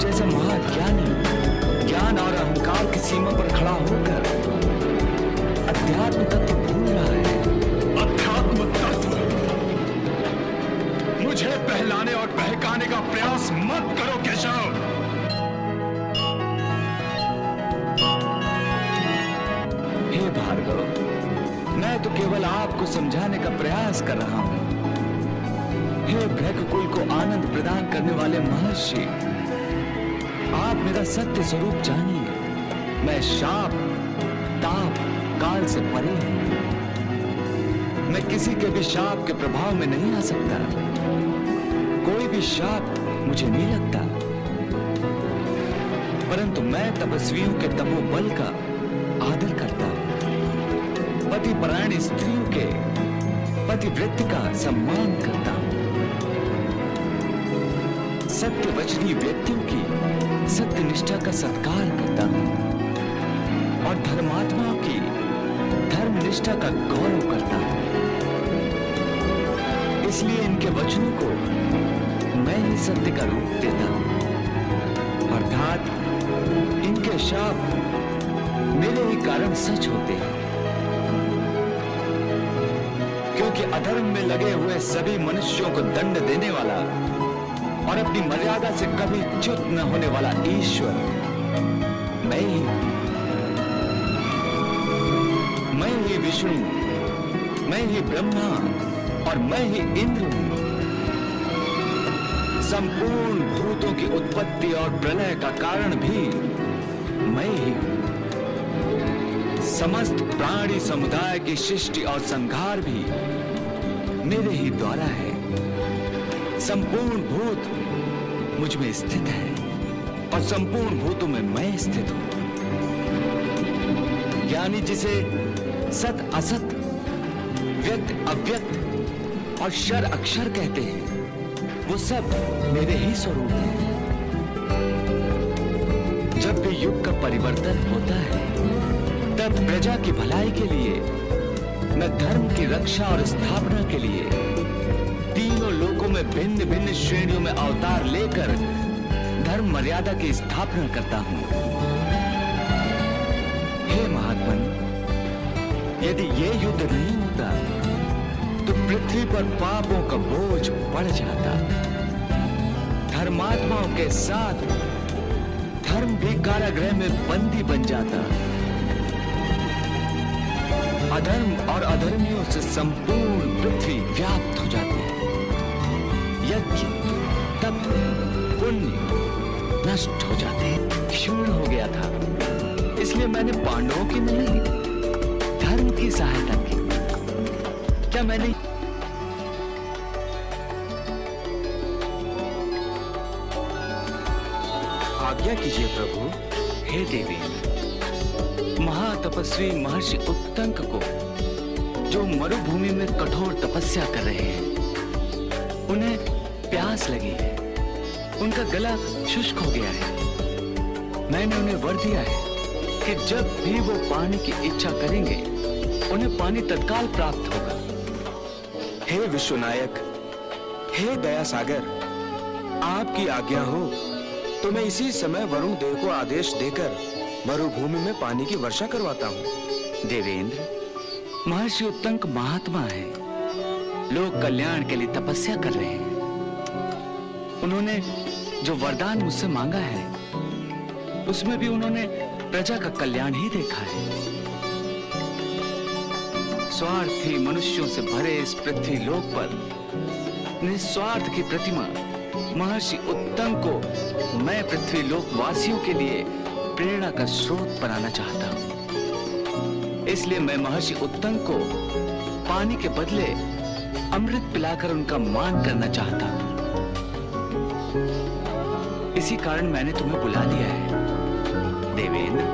जैसा महाज्ञानी ज्ञान और अहंकार की सीमा पर खड़ा होकर अध्यात्म तत्व भूल रहा है। अध्यात्म तत्व? मुझे बहलाने और बहकाने का प्रयास मत करो केशव। हे भार्गव, मैं तो केवल आपको समझाने का प्रयास कर रहा हूं। हे भृगुकुल को आनंद प्रदान करने वाले महर्षि, आप मेरा सत्य स्वरूप जानिए। मैं शाप, ताप, काल से परे हूं। मैं किसी के भी शाप के प्रभाव में नहीं आ सकता। कोई भी शाप मुझे नहीं लगता। परंतु मैं तपस्वियों के तपोबल का आदर करता हूं। पतिपरायण स्त्रियों के पतिव्रत का सम्मान करता हूं। सत्यवचनी व्यक्तियों की सत्यनिष्ठा का सत्कार करता हूं और धर्मात्माओं की धर्मनिष्ठा का गौरव करता हूं। इसलिए इनके वचनों को मैं ही सत्य का रूप देता हूं। अर्थात इनके शाप मेरे ही कारण सच होते हैं, क्योंकि अधर्म में लगे हुए सभी मनुष्यों को दंड देने वाला और अपनी मर्यादा से कभी च्युत न होने वाला ईश्वर मैं ही विष्णु, मैं ही ब्रह्मा और मैं ही इंद्र हूं। संपूर्ण भूतों की उत्पत्ति और प्रलय का कारण भी मैं ही हूं। समस्त प्राणी समुदाय की सृष्टि और संहार भी मेरे ही द्वारा है। संपूर्ण भूत मुझ में स्थित है और संपूर्ण भूतों में मैं स्थित हूं। ज्ञानी जिसे सत असत, व्यक्त अव्यक्त और क्षर अक्षर कहते हैं, वो सब मेरे ही स्वरूप हैं। जब भी युग का परिवर्तन होता है, तब प्रजा की भलाई के लिए, मैं धर्म की रक्षा और स्थापना के लिए तीनों लोकों में भिन्न भिन्न श्रेणियों में अवतार लेकर धर्म मर्यादा की स्थापना करता हूं। हे महात्मन, यदि ये युद्ध नहीं होता तो पृथ्वी पर पापों का बोझ बढ़ जाता। धर्मात्माओं के साथ धर्म भी कारागृह में बंदी बन जाता। अधर्म और अधर्मियों से संपूर्ण पृथ्वी व्याप्त हो जाती। यज्ञ, तप, पुण्य नष्ट हो जाते, क्षीण हो गया था। इसलिए मैंने पांडवों की नहीं, धर्म की सहायता की। क्या मैंने आज्ञा कीजिए प्रभु। हे देवी, महातपस्वी महर्षि उत्तंक को, जो मरुभूमि में कठोर तपस्या कर रहे हैं, उन्हें प्यास लगी है, उनका गला शुष्क हो गया है। मैंने उन्हें वर दिया है कि जब भी वो पानी की इच्छा करेंगे, उन्हें पानी तत्काल प्राप्त होगा। हे विश्वनायक, हे दया सागर, आपकी आज्ञा हो तो मैं इसी समय वरुण देव को आदेश देकर मरुभूमि में पानी की वर्षा करवाता हूँ। देवेंद्र, महर्षि उत्तंक महात्मा है, लोक कल्याण के लिए तपस्या कर रहे हैं। उन्होंने जो वरदान मुझसे मांगा है, उसमें भी उन्होंने प्रजा का कल्याण ही देखा है। स्वार्थी मनुष्यों से भरे इस पृथ्वी लोक पर निस्वार्थ की प्रतिमा महर्षि उत्तंक को मैं पृथ्वी लोक वासियों के लिए प्रेरणा का स्रोत बनाना चाहता हूं। इसलिए मैं महर्षि उत्तंक को पानी के बदले अमृत पिलाकर उनका मान करना चाहता हूं। इसी कारण मैंने तुम्हें बुला लिया है। देवेंद्र,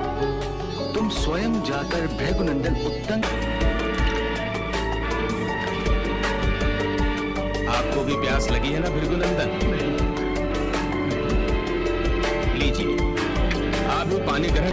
तुम स्वयं जाकर भृगुनंदन उत्तंक। आपको भी प्यास लगी है ना भृगुनंदन? लीजिए, आप भी पानी ग्रहण